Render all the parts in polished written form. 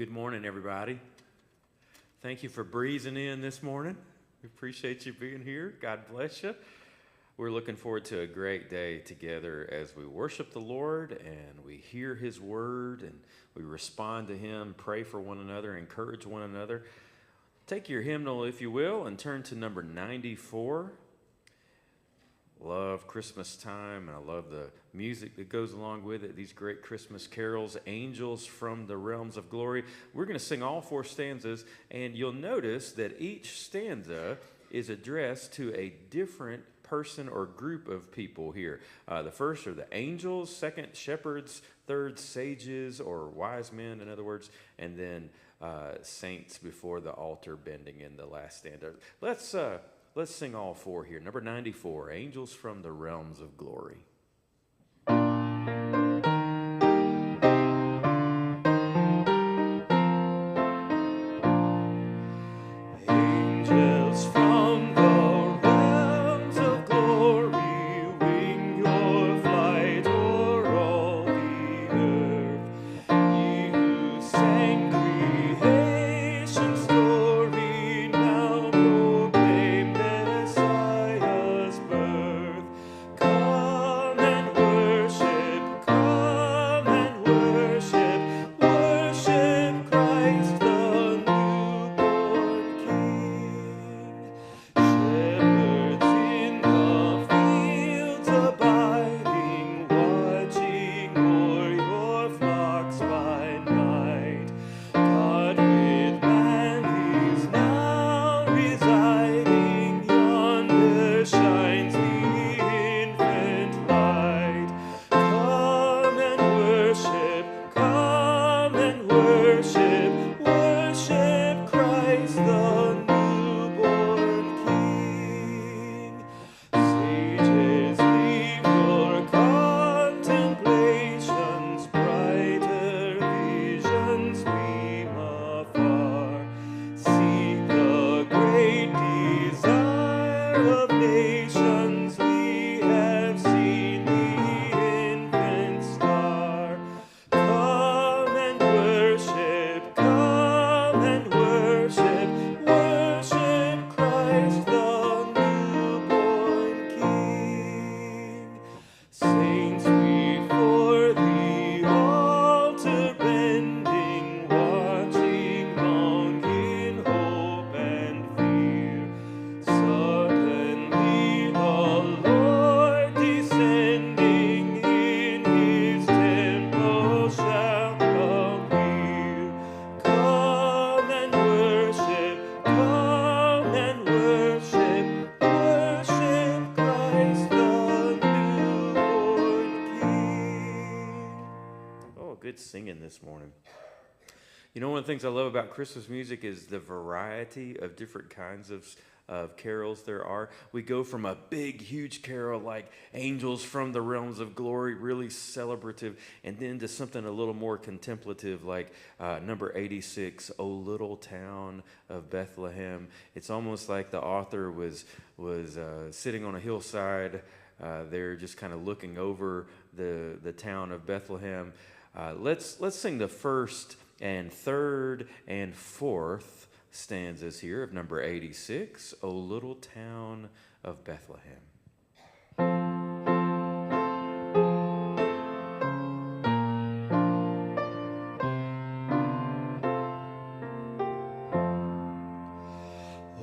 good morning, everybody. Thank you for breezing in this morning. We appreciate you being here. God bless you. We're looking forward to a great day together as we worship the Lord and we hear His word and we respond to Him, pray for one another, encourage one another. Take your hymnal, if you will, and turn to number 94. Love Christmas time, and I love the music that goes along with it, these great Christmas carols, Angels from the Realms of Glory. We're going to sing all four stanzas, and you'll notice that each stanza is addressed to a different person or group of people here. The first are the angels, second, shepherds, third, sages or wise men, in other words, and then saints before the altar bending in the last stanza. Let's sing all four here. Number 94, Angels from the Realms of Glory. Angels from the realms of glory, wing your flight o'er all the earth. Ye who sang creation's story, now proclaim Messiah's birth. Come and worship, worship Christ the newborn King. Shepherds in the fields abiding, watching o'er your flocks by night. God with man is now residing, yonder shines the infant light. Come and worship, worship Christ the newborn King. Sages, leave your contemplations, brighter visions gleam afar. Seek the great desire of nations, we have seen the infant star. Come and worship, worship Christ the newborn King. Saints before the altar bending, watching long in hope and fear. Suddenly the Lord descending in His temple shall appear. Come and worship, worship Christ the newborn King. Oh, good singing this morning. You know, one of the things I love about Christmas music is the variety of different kinds of carols there are. We go from a big, huge carol like Angels from the Realms of Glory, really celebrative, and then to something a little more contemplative like number 86, O Little Town of Bethlehem. It's almost like the author was sitting on a hillside there just kind of looking over the town of Bethlehem. Let's sing the first and third and fourth stanzas here of number 86, O Little Town of Bethlehem.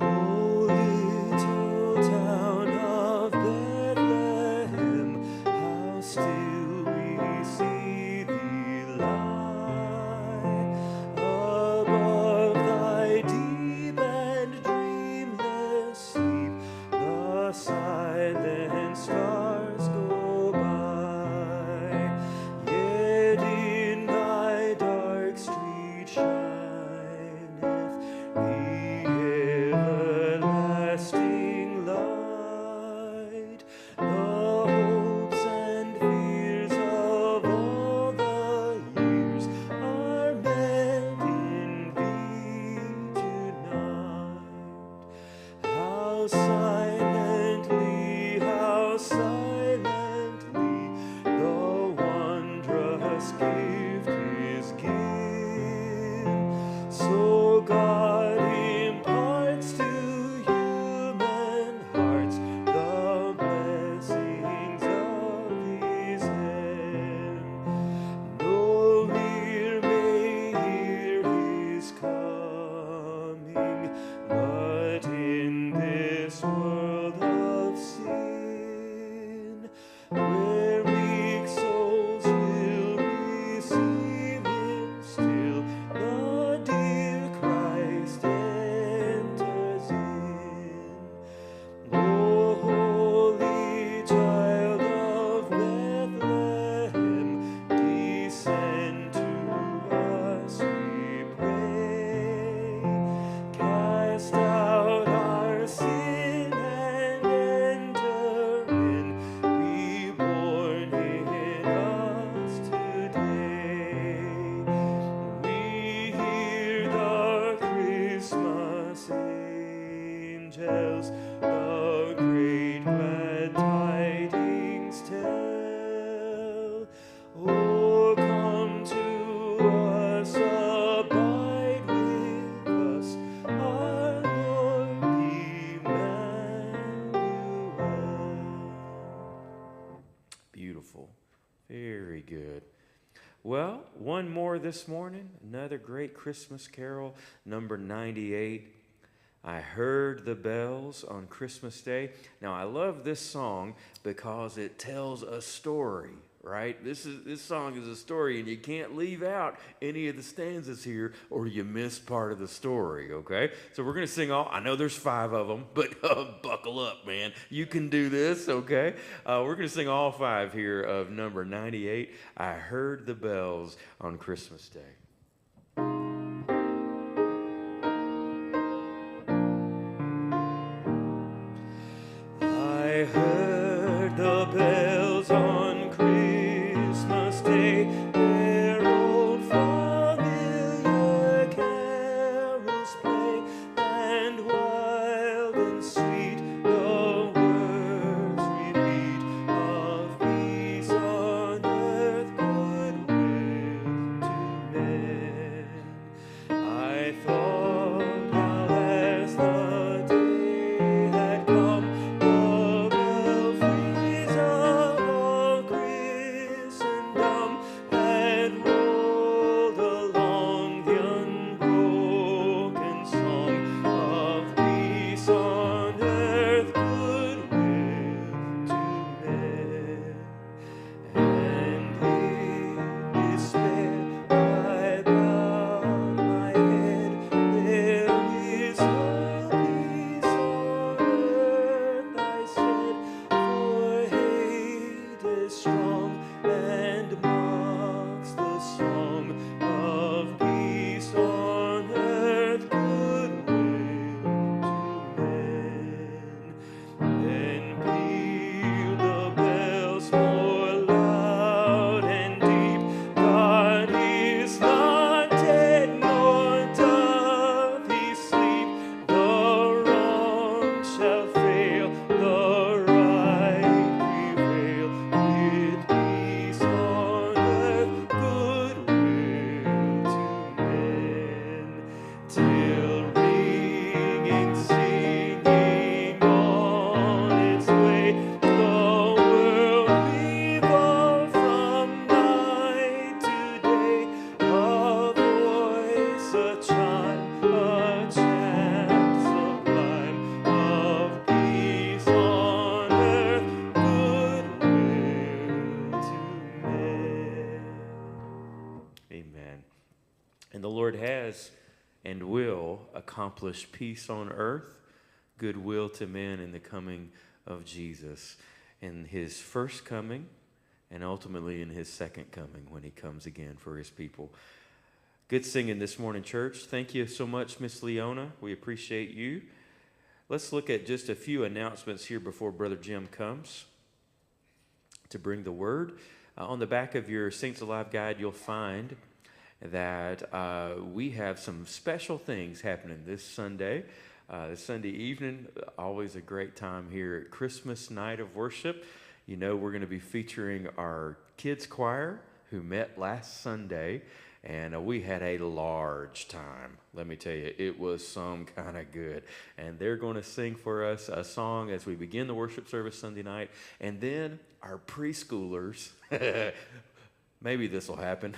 O little town of Bethlehem, how still we see thee lie above thy deep and dreamless sleep. The God imparts to human hearts the blessings of His hand. No ear may hear His coming, but in this world of sin, where weak souls will receive Him still, the dear Christ enters in. O holy child of Bethlehem, descend to us, we pray. Cast out our sin and enter in. Be born in us today. We hear the Christmas angels the great glad tidings tell. Oh, come to us, abide with us, our Lord Emmanuel. Beautiful. Very good. Well, one more this morning. Another great Christmas carol, number 98. I heard the bells on Christmas Day. Now, I love this song because it tells a story, right? This song is a story, and you can't leave out any of the stanzas here or you miss part of the story, okay? So we're going to sing all, I know there's 5 of them, but buckle up, man. You can do this, okay? We're going to sing all 5 here of number 98, I Heard the Bells on Christmas Day. I heard the bells on Christmas Day, their old familiar carols play, and wild and sweet the words repeat of peace on earth, goodwill to men. I thought how as the day had come, the belfries of all Christendom had rolled along the unbroken song of peace on earth, goodwill to men. And in despair I bowed my head. There is no peace on earth, I said, for hate is strong and mocks the song of peace on earth, goodwill to men. Then peal the bells more loud and deep. God is not dead, nor doth He sleep. The wrong shall fail, the right prevail, with peace on earth, goodwill to men. Till ringing, singing on its way, the world revolved from night to day. A voice, a chime, a chant sublime of peace on earth, goodwill to men. Amen. And the Lord has and will accomplish peace on earth, goodwill to men in the coming of Jesus, in His first coming, and ultimately in His second coming when He comes again for His people. Good singing this morning, church. Thank you so much, Miss Leona. We appreciate you. Let's look at just a few announcements here before Brother Jim comes to bring the word. On the back of your Saints Alive guide, you'll find that we have some special things happening this Sunday. This Sunday evening, always a great time here at Christmas night of worship. You know, we're going to be featuring our kids choir who met last Sunday, and we had a large time. Let me tell you, it was some kind of good. And they're going to sing for us a song as we begin the worship service Sunday night, and then our preschoolers. Maybe this will happen.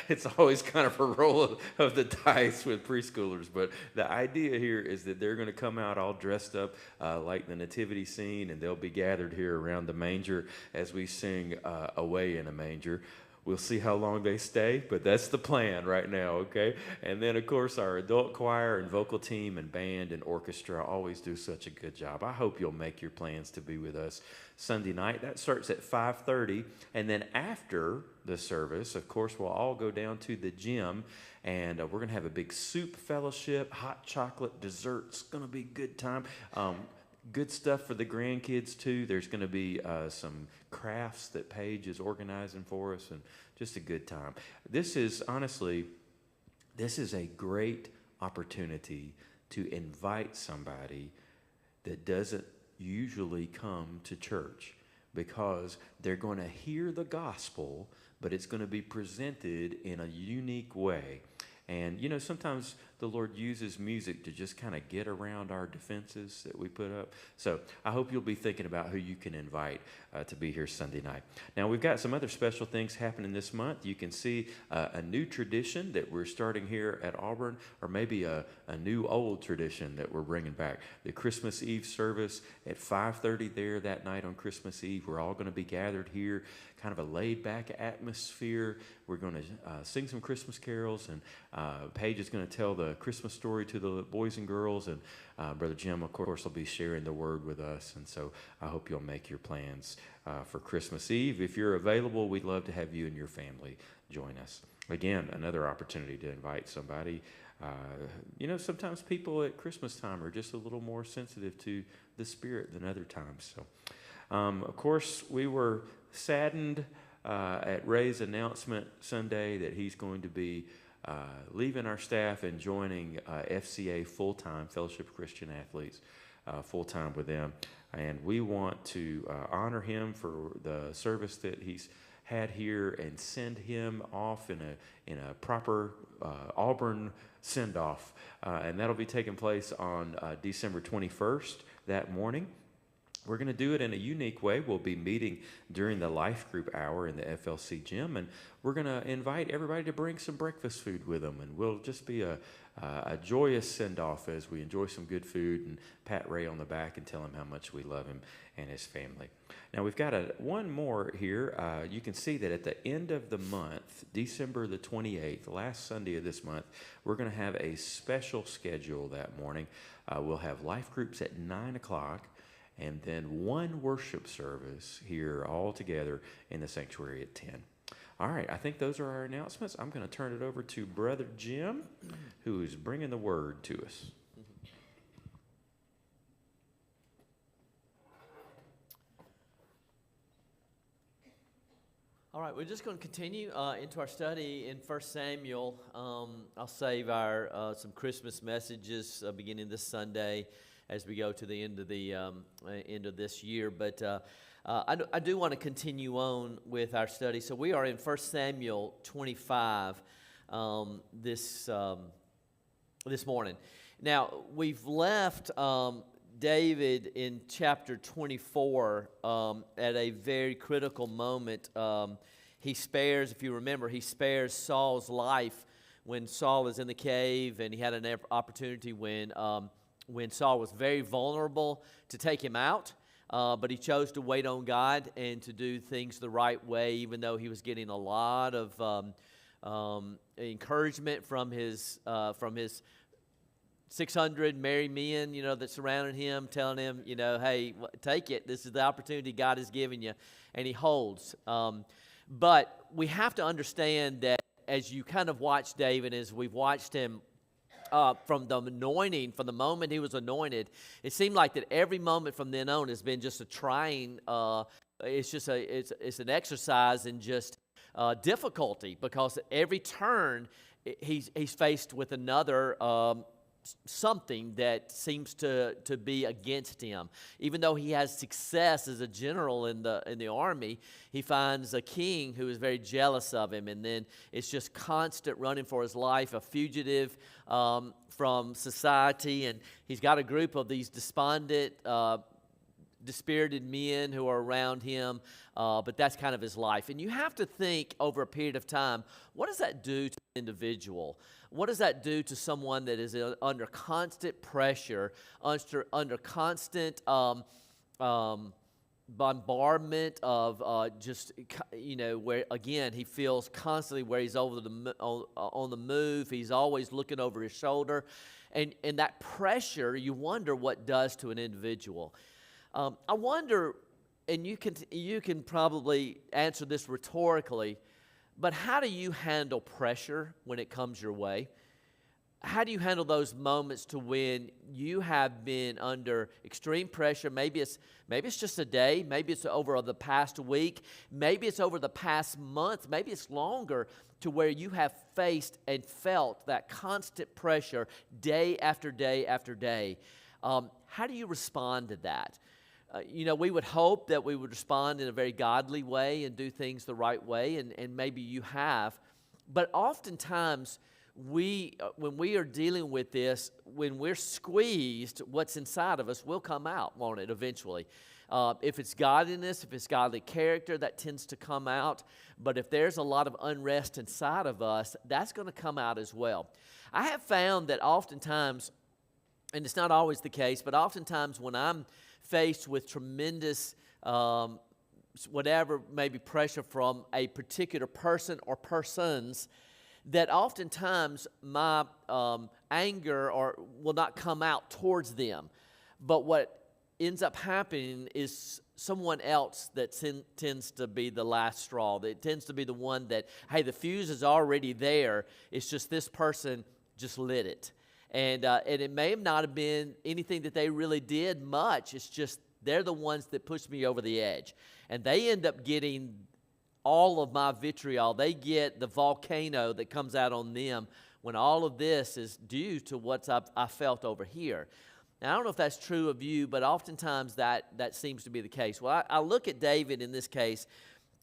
It's always kind of a roll of the dice with preschoolers, but the idea here is that they're going to come out all dressed up like the nativity scene, and they'll be gathered here around the manger as we sing Away in a Manger. We'll see how long they stay, but that's the plan right now, okay? And then, of course, our adult choir and vocal team and band and orchestra always do such a good job. I hope you'll make your plans to be with us Sunday night. That starts at 5:30, and then after the service, of course, we'll all go down to the gym, and we're going to have a big soup fellowship, hot chocolate, dessert. It's going to be a good time. Good stuff for the grandkids, too. There's going to be some crafts that Paige is organizing for us, and just a good time. This is a great opportunity to invite somebody that doesn't usually come to church, because they're going to hear the gospel, but it's going to be presented in a unique way. And, you know, sometimes the Lord uses music to just kind of get around our defenses that we put up. So I hope you'll be thinking about who you can invite to be here Sunday night. Now, we've got some other special things happening this month. You can see a new tradition that we're starting here at Auburn, or maybe a new old tradition that we're bringing back. The Christmas Eve service at 5:30 there that night on Christmas Eve. We're all going to be gathered here, kind of a laid-back atmosphere. We're going to sing some Christmas carols, and Paige is going to tell the Christmas story to the boys and girls, and Brother Jim, of course, will be sharing the word with us. And so I hope you'll make your plans for Christmas Eve. If you're available, we'd love to have you and your family join us. Again, another opportunity to invite somebody. You know, sometimes people at Christmas time are just a little more sensitive to the Spirit than other times. So, of course, we were saddened at Ray's announcement Sunday that he's going to be leaving our staff and joining FCA full-time, Fellowship of Christian Athletes, full-time with them. And we want to honor him for the service that he's had here and send him off in a proper Auburn send-off. And that'll be taking place on December 21st that morning. We're going to do it in a unique way. We'll be meeting during the life group hour in the FLC gym, and we're going to invite everybody to bring some breakfast food with them, and we'll just be a joyous send-off as we enjoy some good food and pat Ray on the back and tell him how much we love him and his family. Now, we've got one more here. You can see that at the end of the month, December the 28th, the last Sunday of this month, we're going to have a special schedule that morning. We'll have life groups at 9 o'clock. And then one worship service here all together in the sanctuary at 10. All right, I think those are our announcements. I'm going to turn it over to Brother Jim, who is bringing the word to us. All right, we're just going to continue into our study in 1 Samuel. I'll save our some Christmas messages beginning this Sunday as we go to the end of this year. But I do want to continue on with our study. So we are in 1 Samuel 25 this morning. Now, we've left David in chapter 24 at a very critical moment. He spares, if you remember, he spares Saul's life when Saul is in the cave, and he had an opportunity when Saul was very vulnerable to take him out, but he chose to wait on God and to do things the right way, even though he was getting a lot of encouragement from his 600 married men, that surrounded him, telling him, hey, take it. This is the opportunity God has given you, and he holds. But we have to understand that as you kind of watch David, as we've watched him from the anointing, from the moment he was anointed, it seemed like that every moment from then on has been just a trying. It's an exercise in just difficulty, because at every turn he's faced with another something that seems to be against him. Even though he has success as a general in the army, he finds a king who is very jealous of him, and then it's just constant running for his life, a fugitive from society, and he's got a group of these despondent, dispirited men who are around him, but that's kind of his life. And you have to think over a period of time, what does that do to an individual? What does that do to someone that is under constant pressure, under constant bombardment of where, again, he feels constantly where he's on the move. He's always looking over his shoulder. And that pressure, you wonder what does to an individual. I wonder, and you can probably answer this rhetorically, but how do you handle pressure when it comes your way? How do you handle those moments to when you have been under extreme pressure? Maybe it's just a day, maybe it's over the past week, maybe it's over the past month, maybe it's longer, to where you have faced and felt that constant pressure day after day after day. How do you respond to that? We would hope that we would respond in a very godly way and do things the right way, and maybe you have. But oftentimes, when we are dealing with this, when we're squeezed, what's inside of us will come out, won't it, eventually? If it's godliness, if it's godly character, that tends to come out. But if there's a lot of unrest inside of us, that's going to come out as well. I have found that oftentimes, and it's not always the case, but oftentimes when I'm faced with tremendous whatever maybe pressure from a particular person or persons, that oftentimes my anger will not come out towards them. But what ends up happening is someone else that tends to be the last straw. That tends to be the one that, hey, the fuse is already there. It's just this person just lit it. And it may not have been anything that they really did much. It's just they're the ones that pushed me over the edge. And they end up getting all of my vitriol. They get the volcano that comes out on them when all of this is due to what I felt over here. Now, I don't know if that's true of you, but oftentimes that seems to be the case. Well, I look at David in this case.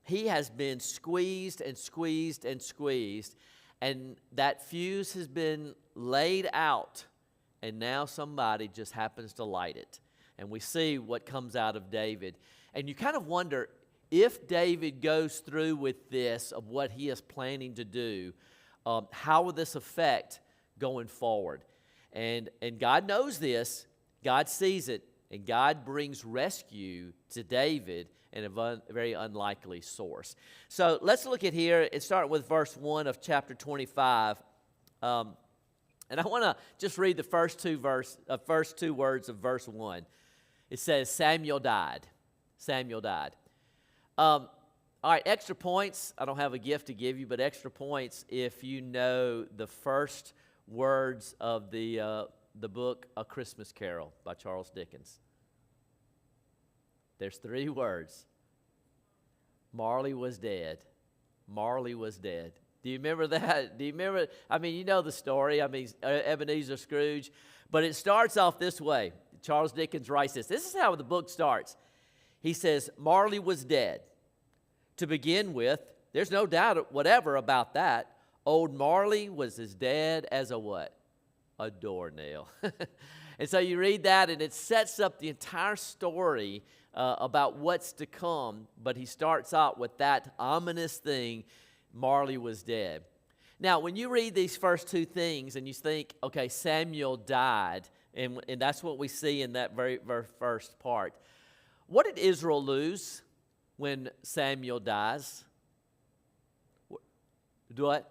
He has been squeezed and squeezed and squeezed, and that fuse has been laid out, and now somebody just happens to light it. And we see what comes out of David. And you kind of wonder, if David goes through with this, of what he is planning to do, how will this affect going forward? And God knows this, God sees it, and God brings rescue to David in a very unlikely source. So let's look at here and start with verse 1 of chapter 25. And I want to just read the first two words of verse 1. It says, Samuel died. Samuel died. All right, extra points. I don't have a gift to give you, but extra points if you know the first words of the book A Christmas Carol by Charles Dickens. There's 3 words. Marley was dead. Marley was dead. Do you remember that? Do you remember? I mean, you know the story. I mean, Ebenezer Scrooge. But it starts off this way. Charles Dickens writes this. This is how the book starts. He says, Marley was dead. To begin with, there's no doubt whatever about that. Old Marley was as dead as a what? A doornail. And so you read that, and it sets up the entire story about what's to come. But he starts out with that ominous thing, Marley was dead. Now, when you read these first 2 things and you think, okay, Samuel died, and that's what we see in that very first part. What did Israel lose when Samuel dies? What?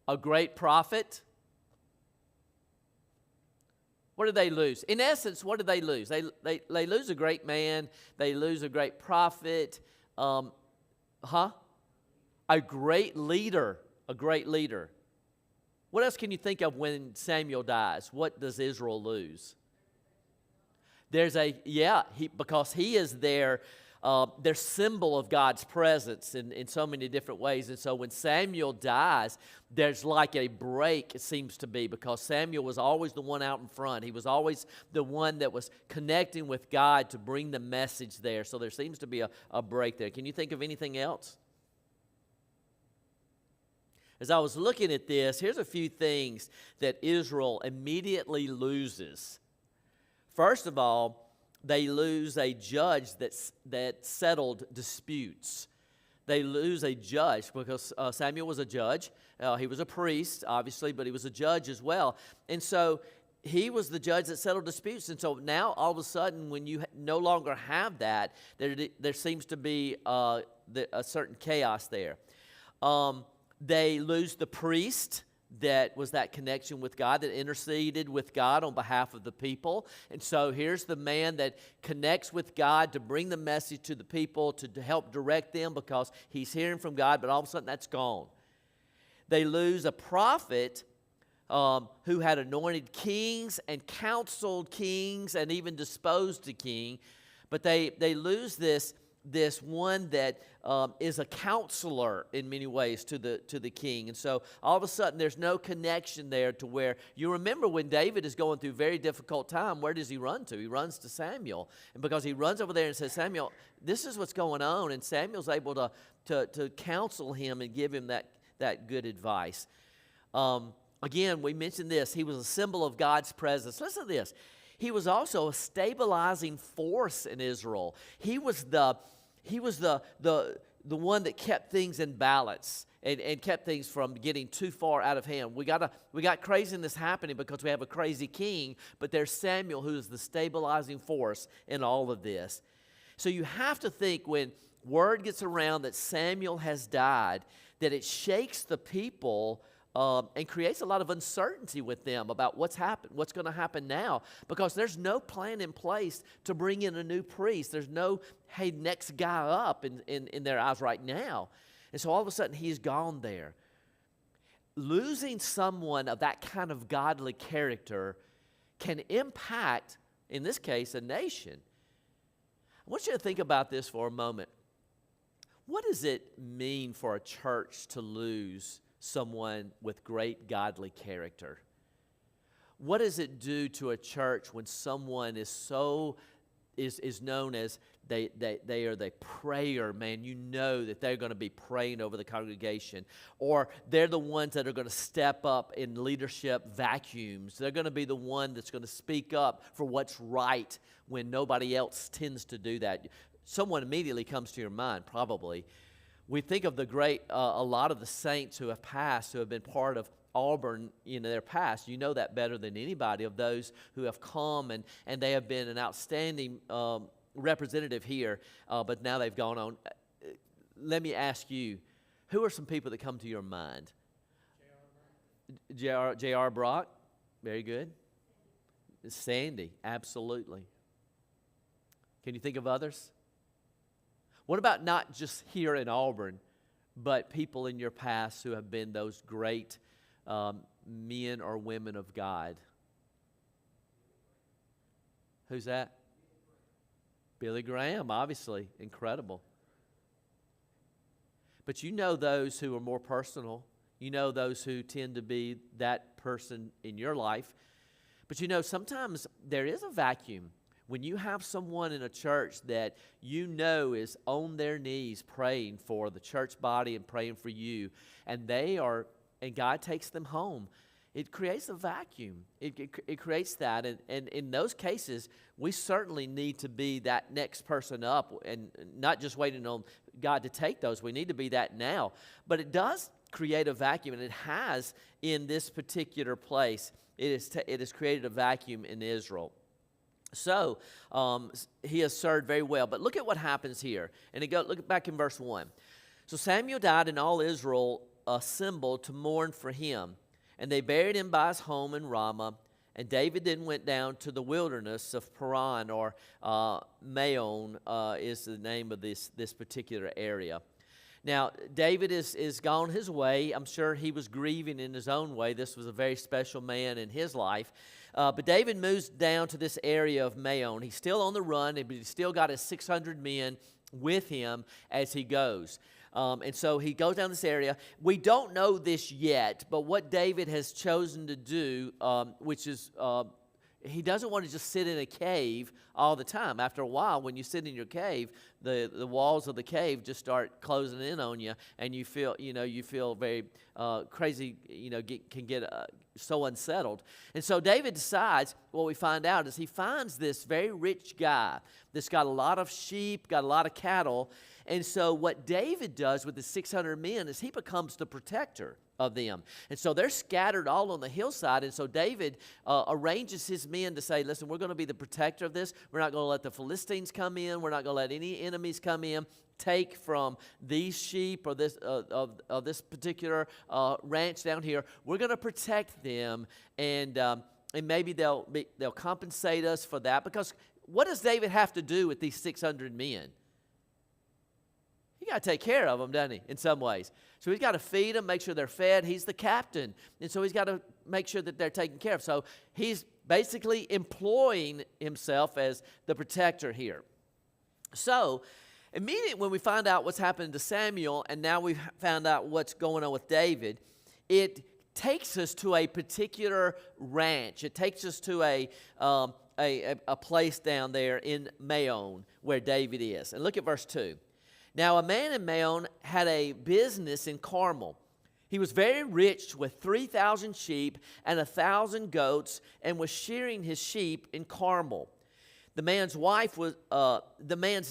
A great prophet. What did they lose? In essence, what did they lose? They lose a great man. They lose a great prophet. A great leader. A great leader. What else can you think of when Samuel dies? What does Israel lose? Because he is their they're symbol of God's presence in so many different ways. And so when Samuel dies, there's like a break, it seems to be, because Samuel was always the one out in front. He was always the one that was connecting with God to bring the message there. So there seems to be a break there. Can you think of anything else? As I was looking at this, here's a few things that Israel immediately loses. First of all, they lose a judge that settled disputes. They lose a judge because Samuel was a judge. He was a priest, obviously, but he was a judge as well. And so he was the judge that settled disputes. And so now, all of a sudden, when you no longer have that, there seems to be a certain chaos there. They lose the priest that was that connection with God, that interceded with God on behalf of the people. And so here's the man that connects with God to bring the message to the people, to help direct them because he's hearing from God, but all of a sudden that's gone. They lose a prophet who had anointed kings and counseled kings and even disposed a king, but they lose this one that is a counselor in many ways to the king. And so all of a sudden there's no connection there to where, you remember when David is going through a very difficult time, where does he run to? He runs to Samuel. And because he runs over there and says, Samuel, this is what's going on. And Samuel's able to counsel him and give him that good advice. Again, we mentioned this. He was a symbol of God's presence. Listen to this. He was also a stabilizing force in Israel. He was the one that kept things in balance and kept things from getting too far out of hand. We got craziness happening because we have a crazy king, but there's Samuel who is the stabilizing force in all of this. So you have to think when word gets around that Samuel has died, that it shakes the people and creates a lot of uncertainty with them about what's going to happen now, because there's no plan in place to bring in a new priest. There's no, hey, next guy up in their eyes right now. And so all of a sudden he's gone there. Losing someone of that kind of godly character can impact, in this case, a nation. I want you to think about this for a moment. What does it mean for a church to lose someone with great godly character? What does it do to a church when someone is known as they are the prayer man? You know that they're going to be praying over the congregation, or they're the ones that are going to step up in leadership vacuums. They're going to be the one that's going to speak up for what's right when nobody else tends to do that. Someone immediately comes to your mind, probably. We think of a lot of the saints who have passed, who have been part of Auburn in their past. You know that better than anybody, of those who have come and they have been an outstanding representative here, but now they've gone on. Let me ask you, who are some people that come to your mind? J.R. Brock, very good. Sandy, absolutely. Can you think of others? What about not just here in Auburn, but people in your past who have been those great men or women of God? Who's that? Billy Graham, obviously, incredible. But you know those who are more personal. You know those who tend to be that person in your life. But you know, sometimes there is a vacuum. When you have someone in a church that you know is on their knees praying for the church body and praying for you, and God takes them home, it creates a vacuum. It creates that, and in those cases, we certainly need to be that next person up, and not just waiting on God to take those. We need to be that now. But it does create a vacuum, and it has in this particular place. It has created a vacuum in Israel. So he has served very well. But look at what happens here. And look back in verse 1. So Samuel died, and all Israel assembled to mourn for him. And they buried him by his home in Ramah. And David then went down to the wilderness of Paran, or Maon is the name of this particular area. Now, David is gone his way. I'm sure he was grieving in his own way. This was a very special man in his life. But David moves down to this area of Maon. He's still on the run, but he's still got his 600 men with him as he goes. And so he goes down this area. We don't know this yet, but what David has chosen to do, which is he doesn't want to just sit in a cave all the time. After a while, when you sit in your cave, the walls of the cave just start closing in on you, and you feel very crazy. Can get so unsettled. And so David decides. What we find out is he finds this very rich guy that's got a lot of sheep, got a lot of cattle. And so what David does with the 600 men is he becomes the protector of them. And so they're scattered all on the hillside. And so David arranges his men to say, listen, we're going to be the protector of this. We're not going to let the Philistines come in. We're not going to let any enemies come in, take from these sheep or this of this particular ranch down here. We're going to protect them, and maybe they'll compensate us for that. Because what does David have to do with these 600 men? He got to take care of them, doesn't he, in some ways? So he's got to feed them, make sure they're fed. He's the captain, and so he's got to make sure that they're taken care of. So he's basically employing himself as the protector here. So immediately when we find out what's happened to Samuel, and now we've found out what's going on with David, it takes us to a particular ranch. It takes us to a place down there in Maon where David is. And look at verse 2. Now, a man in Maon had a business in Carmel. He was very rich with 3,000 sheep and 1,000 goats, and was shearing his sheep in Carmel. The man's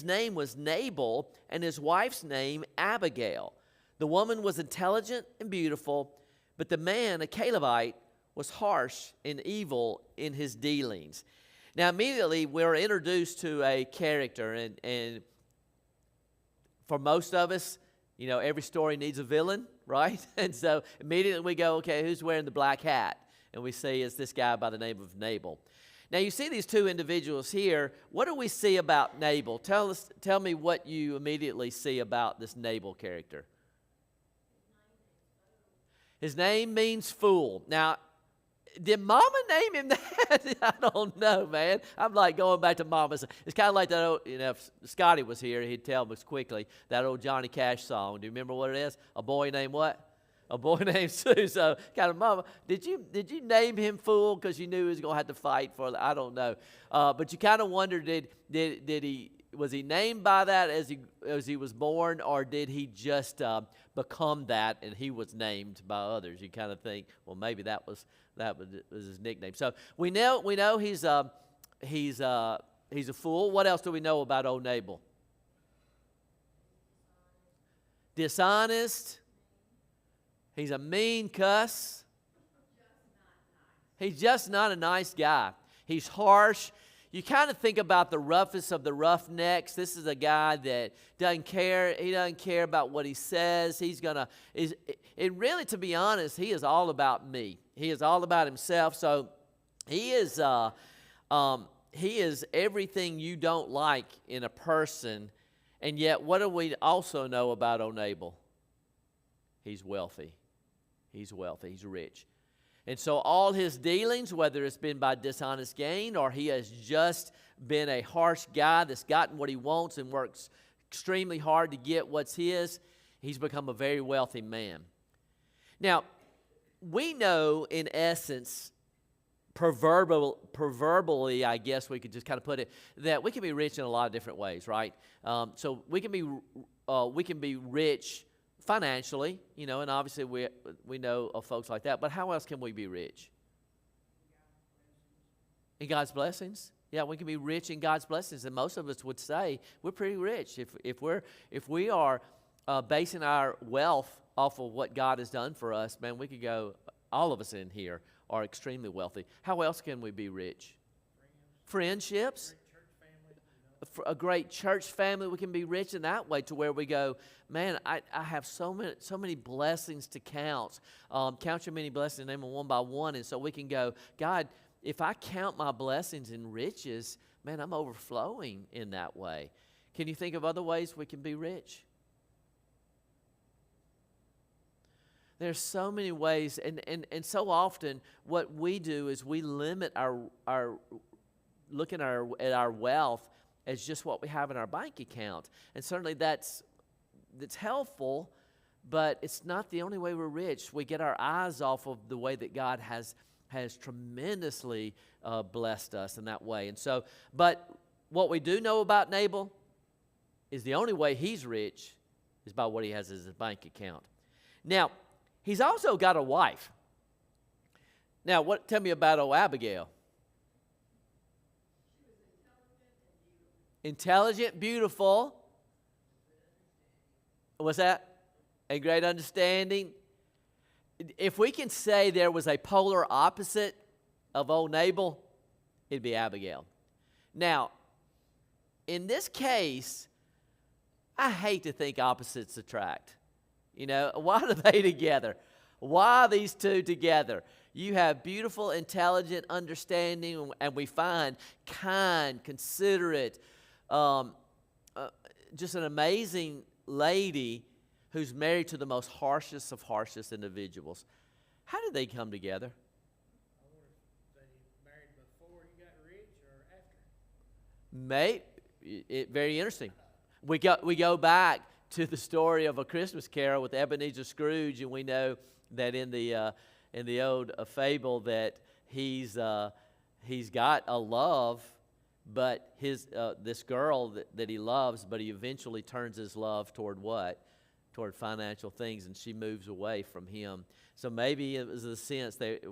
name was Nabal, and his wife's name Abigail. The woman was intelligent and beautiful, but the man, a Calebite, was harsh and evil in his dealings. Now, immediately we're introduced to a character, and for most of us, every story needs a villain, right? And so immediately we go, okay, who's wearing the black hat? And we see it's this guy by the name of Nabal. Now you see these two individuals here. What do we see about Nabal? Tell me what you immediately see about this Nabal character. His name means fool. Now, did Mama name him that? I don't know, man. I'm like going back to Mama's. It's kind of like that old, if Scotty was here, he'd tell us quickly, that old Johnny Cash song. Do you remember what it is? A boy named what? A boy named Sue. So kind of, Mama, did you name him fool because you knew he was going to have to fight for it? I don't know. But you kind of wonder, was he named by that as he was born, or did he just become that and he was named by others? You kind of think, well, maybe that was his nickname. So we know he's a fool. What else do we know about old Nabal? Dishonest. He's a mean cuss. He's just not a nice guy. He's harsh. You kind of think about the roughest of the roughnecks. This is a guy that doesn't care. He doesn't care about what he says. Really, to be honest, he is all about me. He is all about himself. So he is everything you don't like in a person. And yet, what do we also know about old Nabal? He's wealthy. He's wealthy. He's rich. And so all his dealings, whether it's been by dishonest gain or he has just been a harsh guy that's gotten what he wants and works extremely hard to get what's his, he's become a very wealthy man. Now, we know in essence, proverbially, I guess we could just kind of put it, that we can be rich in a lot of different ways, right? So we can be rich financially, and obviously we know of folks like that. But how else can we be rich? In God's blessings. Yeah, we can be rich in God's blessings, and most of us would say we're pretty rich if we are basing our wealth off of what God has done for us. Man, we could go. All of us in here are extremely wealthy. How else can we be rich? Friendships. A great church family, we can be rich in that way, to where we go, man, I have so many blessings to count. Count your many blessings, name them one by one. And so we can go, God, if I count my blessings in riches, man, I'm overflowing in that way. Can you think of other ways we can be rich? There's so many ways, and so often what we do is we limit our looking at our wealth as just what we have in our bank account. And certainly that's helpful, but it's not the only way we're rich. We get our eyes off of the way that God has tremendously blessed us in that way. And so, but what we do know about Nabal is the only way he's rich is by what he has in his bank account. Now, he's also got a wife. Now, tell me about old Abigail. Intelligent, beautiful. What's that? A great understanding. If we can say there was a polar opposite of old Nabal, it'd be Abigail. Now, in this case, I hate to think opposites attract. You know, why are they together? Why are these two together? You have beautiful, intelligent, understanding, and we find kind, considerate, just an amazing lady who's married to the most harshest of harshest individuals. How did they come together? I wonder if they married before he got rich or after. Very interesting. We go back to the story of A Christmas Carol with Ebenezer Scrooge, and we know that in the old fable that he's got a love, but this girl that he loves, but he eventually turns his love toward what? Toward financial things, and she moves away from him. So maybe it was the sense that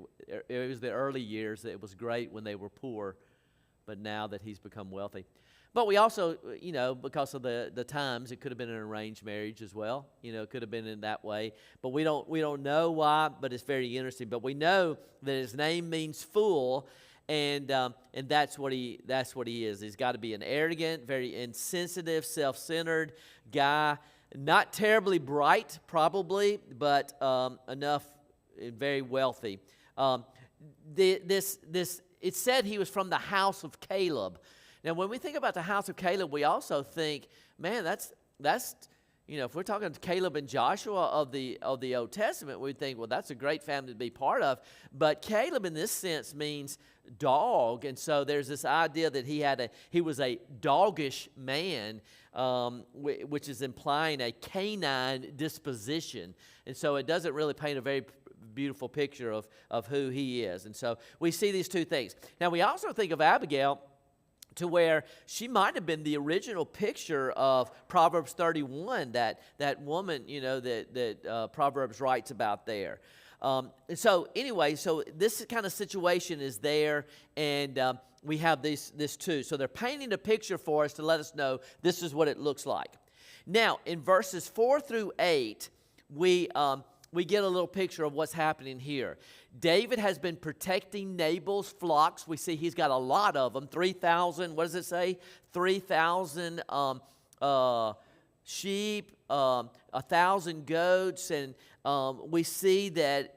it was the early years that it was great when they were poor, but now that he's become wealthy. But we also, you know, because of the times, it could have been an arranged marriage as well. You know, it could have been in that way. But we don't know why, but it's very interesting. But we know that his name means fool, and that's what he is. He's got to be an arrogant, very insensitive, self-centered guy. Not terribly bright, probably, but enough, very wealthy. It said he was from the house of Caleb. Now, when we think about the house of Caleb, we also think, man, that's you know, if we're talking to Caleb and Joshua of the Old Testament, we think, well, that's a great family to be part of. But Caleb, in this sense, means dog, and so there's this idea that he was a doggish man, which is implying a canine disposition, and so it doesn't really paint a very beautiful picture of who he is. And so we see these two things. Now, we also think of Abigail to where she might have been the original picture of Proverbs 31, that woman, you know, that Proverbs writes about there. So anyway, so this kind of situation is there, and we have this too. So they're painting a picture for us to let us know this is what it looks like. Now, in verses 4 through 8, we get a little picture of what's happening here. David has been protecting Nabal's flocks. We see he's got a lot of them, 3,000, what does it say? 3,000 sheep, 1,000 goats, and we see that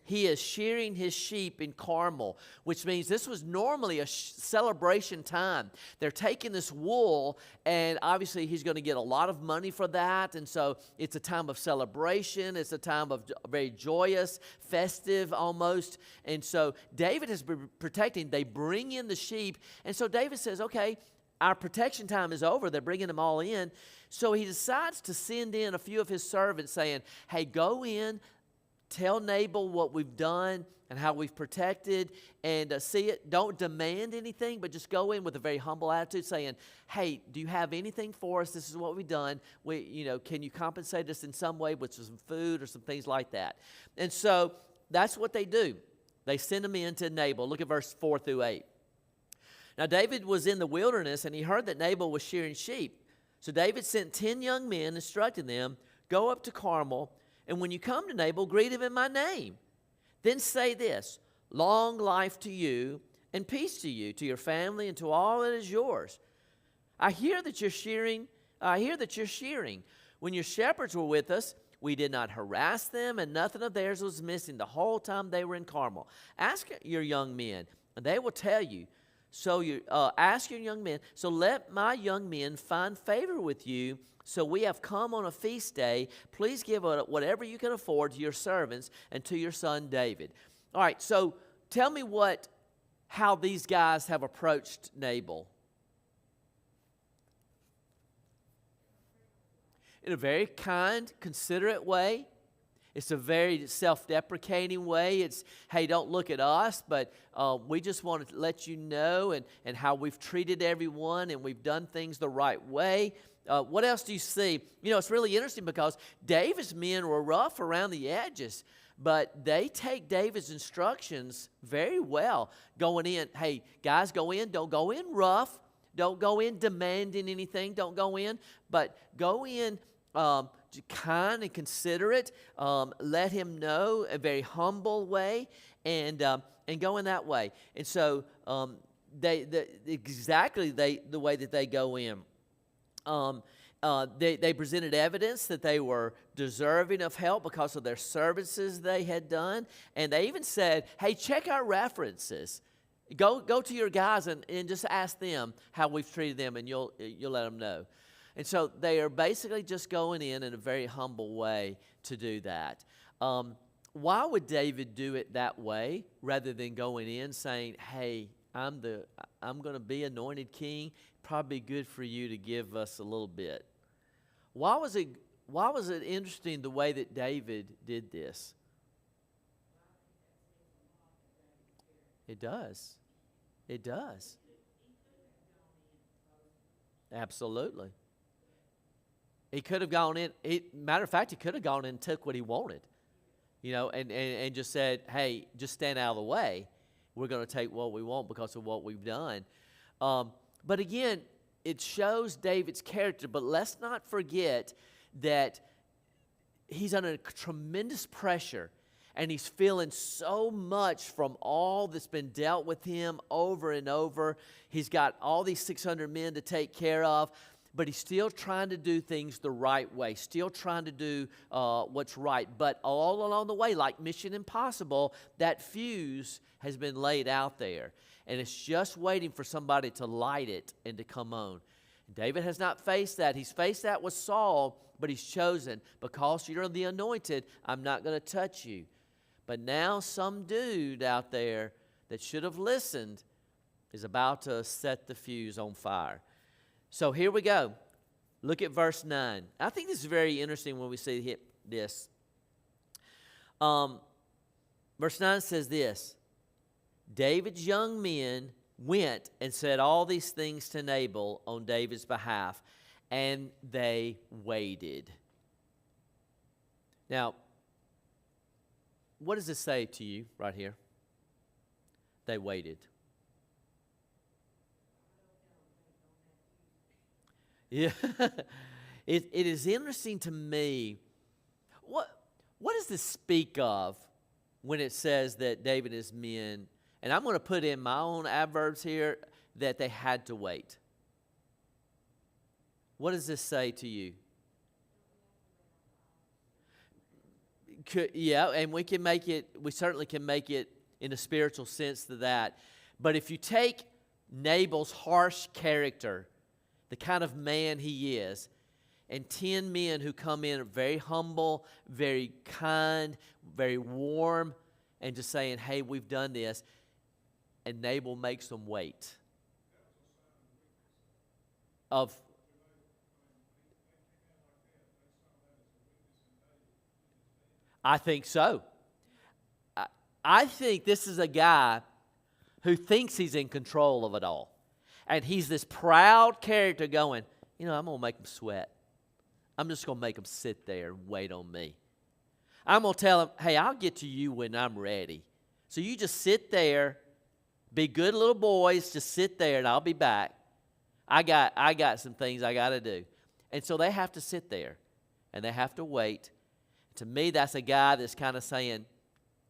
he is shearing his sheep in Carmel, which means this was normally a celebration time. They're taking this wool, and obviously he's going to get a lot of money for that, and so it's a time of celebration. It's a time of very joyous, festive almost, and so David has been protecting. They bring in the sheep, and so David says, okay, our protection time is over. They're bringing them all in, so he decides to send in a few of his servants saying, hey, go in, tell Nabal what we've done and how we've protected, and see it. Don't demand anything, but just go in with a very humble attitude saying, hey, do you have anything for us? This is what we've done. Can you compensate us in some way with some food or some things like that? And so that's what they do. They send them in to Nabal. Look at verse 4 through 8. Now David was in the wilderness, and he heard that Nabal was shearing sheep. So David sent 10 young men, instructing them, go up to Carmel, and when you come to Nabal, greet him in my name. Then say this, long life to you and peace to you, to your family, and to all that is yours. I hear that you're shearing. When your shepherds were with us, we did not harass them, and nothing of theirs was missing the whole time they were in Carmel. Ask your young men, and they will tell you. So ask your young men. So let my young men find favor with you. So we have come on a feast day. Please give whatever you can afford to your servants and to your son David. All right, so tell me how these guys have approached Nabal. in a very kind, considerate way. It's a very self-deprecating way. It's, hey, don't look at us, but we just want to let you know and how we've treated everyone and we've done things the right way. What else do you see? You know, it's really interesting because David's men were rough around the edges, but they take David's instructions very well. Going in, hey, guys, go in. Don't go in rough. Don't go in demanding anything. Don't go in, but go in kind and considerate. Let him know a very humble way, and go in that way. And so the way that they go in. They presented evidence that they were deserving of help because of their services they had done. And they even said, hey, check our references. Go to your guys and just ask them how we've treated them, and you'll let them know. And so they are basically just going in a very humble way to do that. Why would David do it that way rather than going in saying, hey, I'm going to be anointed king? Probably good for you to give us a little bit. Why was it interesting the way that David did this? It does. It does. Absolutely. He could have gone in. Matter of fact, he could have gone in and took what he wanted, you know, and just said, hey, just stand out of the way. We're going to take what we want because of what we've done. But again, it shows David's character. But let's not forget that he's under tremendous pressure, and he's feeling so much from all that's been dealt with him over and over. He's got all these 600 men to take care of, but he's still trying to do things the right way, still trying to do what's right. But all along the way, like Mission Impossible, that fuse has been laid out there, and it's just waiting for somebody to light it and to come on. David has not faced that. He's faced that with Saul, but he's chosen, because you're the anointed, I'm not going to touch you. But now some dude out there that should have listened is about to set the fuse on fire. So here we go. Look at verse 9. I think this is very interesting when we see this. Verse 9 says this: David's young men went and said all these things to Nabal on David's behalf, and they waited. Now, what does this say to you right here? They waited. Yeah, it is interesting to me. What does this speak of when it says that David and his men, and I'm going to put in my own adverbs here, that they had to wait? What does this say to you? Yeah, and we certainly can make it in a spiritual sense to that. But if you take Nabal's harsh character, the kind of man he is, and 10 men who come in very humble, very kind, very warm, and just saying, hey, we've done this, and Nabal makes them wait. I think so. I think this is a guy who thinks he's in control of it all. And he's this proud character going, I'm going to make them sweat. I'm just going to make them sit there and wait on me. I'm going to tell them, hey, I'll get to you when I'm ready. So you just sit there, be good little boys, just sit there and I'll be back. I got some things I got to do. And so they have to sit there and they have to wait. To me, that's a guy that's kind of saying,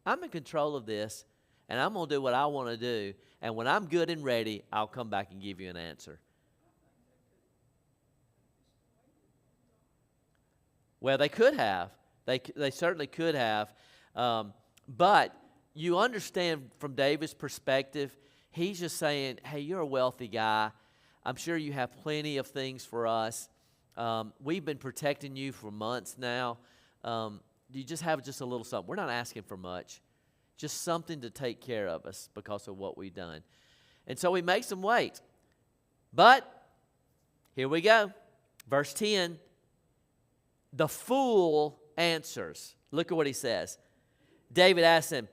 I'm in control of this, and I'm going to do what I want to do. And when I'm good and ready, I'll come back and give you an answer. Well, they could have. They certainly could have. But you understand from David's perspective, he's just saying, hey, you're a wealthy guy. I'm sure you have plenty of things for us. We've been protecting you for months now. You just have just a little something. We're not asking for much. Just something to take care of us because of what we've done. And so he makes them wait. But here we go. Verse 10. the fool answers. Look at what he says. David asks him,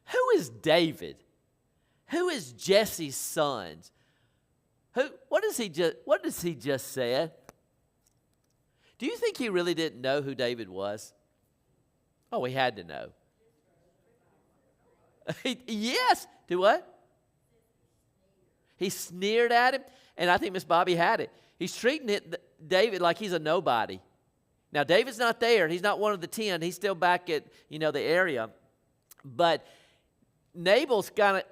who is David? Who is Jesse's sons? What does he just say? Do you think he really didn't know who David was? Oh, he had to know. Yes. Do what? He sneered at him, and I think Miss Bobby had it. He's treating David like he's a nobody. Now, David's not there. He's not one of the 10. He's still back at, the area. But Nabal's kind of,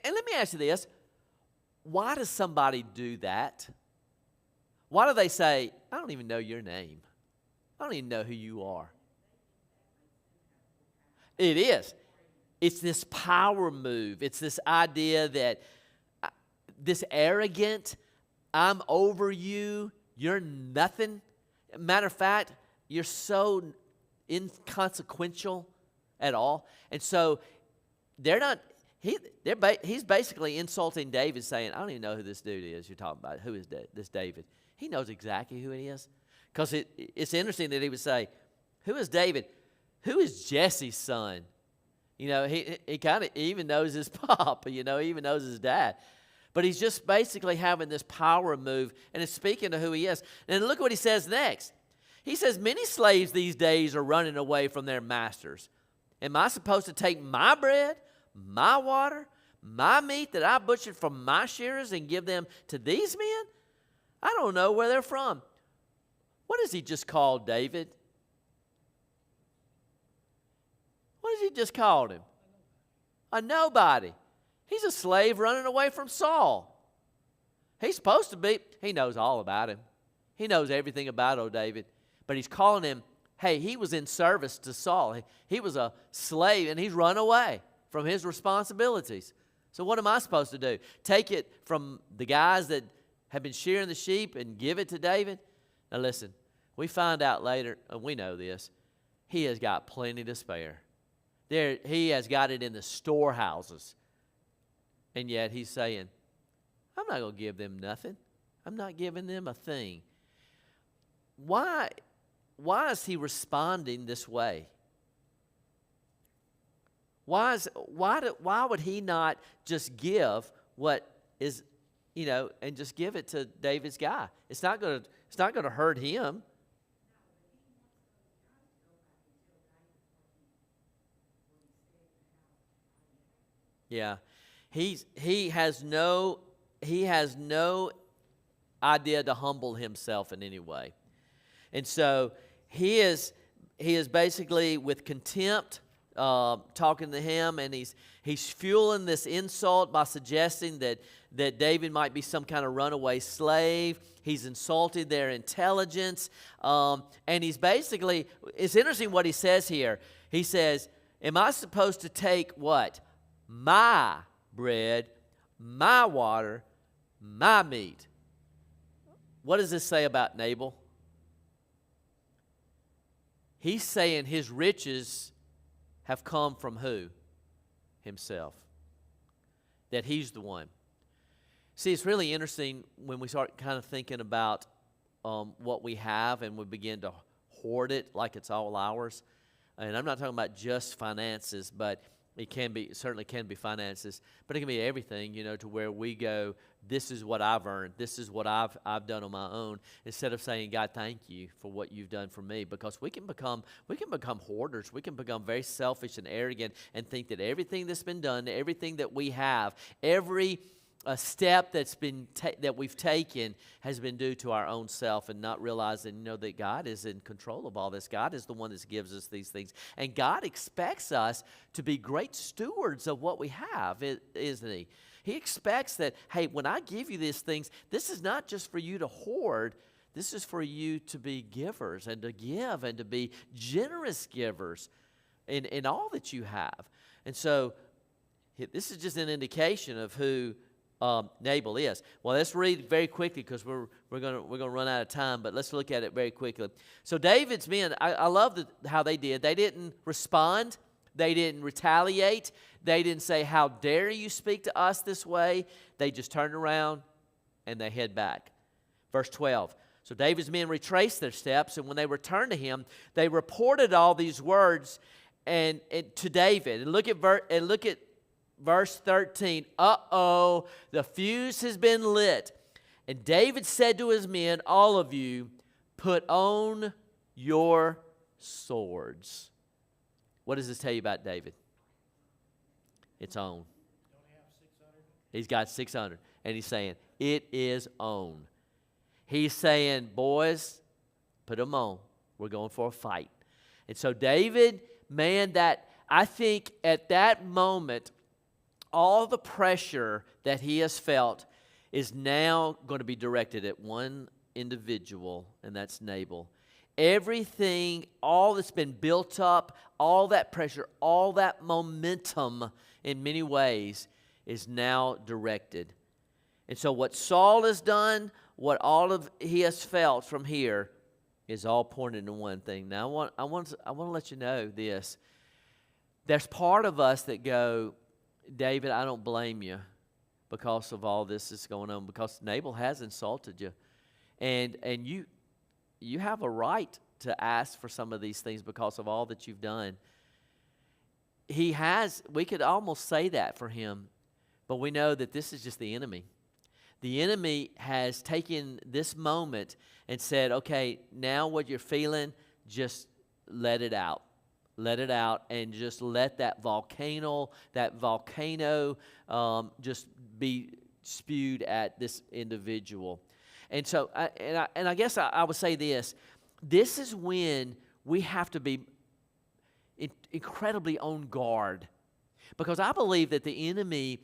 and let me ask you this. Why does somebody do that? Why do they say, I don't even know your name. I don't even know who you are. It is. It's this power move. It's this idea that this arrogant, I'm over you, you're nothing. Matter of fact, you're so inconsequential at all. And so they're not, he's basically insulting David, saying, I don't even know who this dude is you're talking about. Who is this David? He knows exactly who he is. Because it's interesting that he would say, who is David? Who is Jesse's son? He kind of even knows his pop, he even knows his dad. But he's just basically having this power move, and it's speaking to who he is. And look what he says next. He says, many slaves these days are running away from their masters. Am I supposed to take my bread, my water, my meat that I butchered from my shearers and give them to these men? I don't know where they're from. What has he just called David? What has he just called him? A nobody. He's a slave running away from Saul. He's supposed to be, he knows all about him. He knows everything about old David. But he's calling him, hey, he was in service to Saul. He was a slave, and he's run away from his responsibilities. So what am I supposed to do? Take it from the guys that have been shearing the sheep and give it to David? Now listen, we find out later, and we know this, he has got plenty to spare. He has got it in the storehouses. And yet he's saying, I'm not going to give them nothing. I'm not giving them a thing. Why is he responding this way? Why would he not just give what is, and just give it to David's guy? It's not going to hurt him. Yeah. He has no idea to humble himself in any way. And so he is basically with contempt talking to him, and he's fueling this insult by suggesting that David might be some kind of runaway slave. He's insulted their intelligence. And he's basically, it's interesting what he says here. He says, am I supposed to take what? My bread, my water, my meat. What does this say about Nabal? He's saying his riches have come from who? Himself. That he's the one. See, it's really interesting when we start kind of thinking about what we have and we begin to hoard it like it's all ours. And I'm not talking about just finances, but it certainly can be finances, but it can be everything, to where we go, this is what I've earned, this is what I've done on my own, instead of saying, God, thank you for what you've done for me, because we can become hoarders. We can become very selfish and arrogant and think that everything that's been done, everything that we have, every step that we've taken has been due to our own self, and not realizing, that God is in control of all this. God is the one that gives us these things, and God expects us to be great stewards of what we have, isn't He? He expects that, hey, when I give you these things, this is not just for you to hoard. This is for you to be givers and to give and to be generous givers in all that you have. And so this is just an indication of who Nabal is. Well, let's read very quickly because we're gonna run out of time, but let's look at it very quickly. So David's men, I love how they did. They didn't respond. They didn't retaliate. They didn't say, how dare you speak to us this way? They just turned around and they head back. Verse 12. So David's men retraced their steps, and when they returned to him, they reported all these words and to David. And look at verse 13. Uh-oh, the fuse has been lit. And David said to his men, all of you, put on your swords. What does this tell you about David? It's on. He's got 600. And he's saying, it is on. He's saying, boys, put them on. We're going for a fight. And so David, man, that I think at that moment, all the pressure that he has felt is now going to be directed at one individual, and that's Nabal. Everything, all that's been built up, all that pressure, all that momentum in many ways is now directed. And so what Saul has done, what all of he has felt from here is all pointed into one thing. Now I want to let you know this. There's part of us that go, David, I don't blame you because of all this that's going on, because Nabal has insulted you. And you have a right to ask for some of these things because of all that you've done. We could almost say that for him, but we know that this is just the enemy. The enemy has taken this moment and said, okay, now what you're feeling, just let it out. Let it out and just let that volcano just be spewed at this individual. And so, I guess I would say this. This is when we have to be incredibly on guard. Because I believe that the enemy,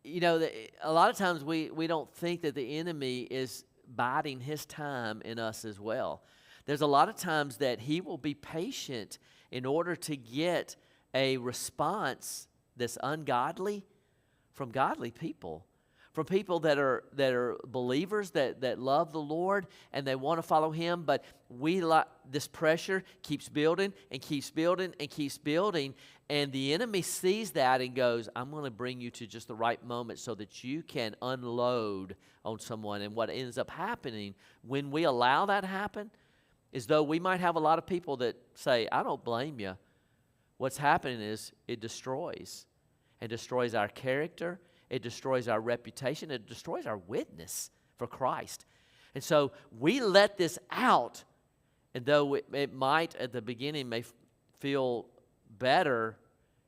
a lot of times we don't think that the enemy is biding his time in us as well. There's a lot of times that he will be patient in order to get a response that's ungodly from godly people, from people that are believers that love the Lord and they want to follow him, but this pressure keeps building and keeps building and keeps building, and the enemy sees that and goes, I'm going to bring you to just the right moment so that you can unload on someone. And what ends up happening when we allow that to happen is, though we might have a lot of people that say, I don't blame you, what's happening is it destroys. It destroys our character. It destroys our reputation. It destroys our witness for Christ. And so we let this out, and though it might at the beginning may feel better,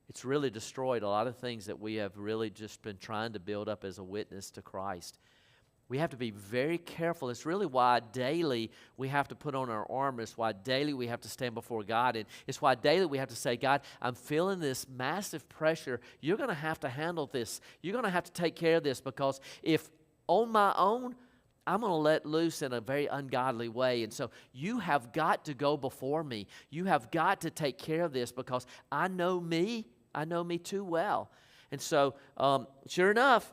it's really destroyed a lot of things that we have really just been trying to build up as a witness to Christ. We have to be very careful. It's really why daily we have to put on our armor. It's why daily we have to stand before God. And it's why daily we have to say, God, I'm feeling this massive pressure. You're going to have to handle this. You're going to have to take care of this, because if on my own, I'm going to let loose in a very ungodly way. And so you have got to go before me. You have got to take care of this, because I know me too well. And so sure enough,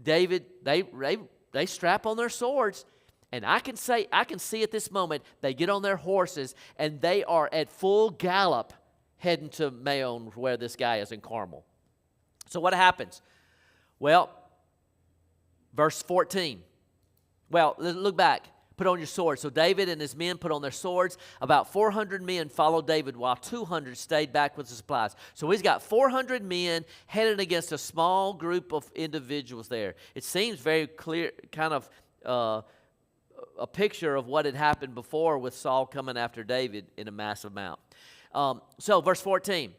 David, they strap on their swords, and I can see at this moment, they get on their horses, and they are at full gallop heading to Maon, where this guy is in Carmel. So what happens? Well, verse 14. Well, look back. Put on your swords. So David and his men put on their swords. About 400 men followed David, while 200 stayed back with the supplies. So he's got 400 men headed against a small group of individuals there. It seems very clear, kind of a picture of what had happened before with Saul coming after David in a massive amount. So verse 14.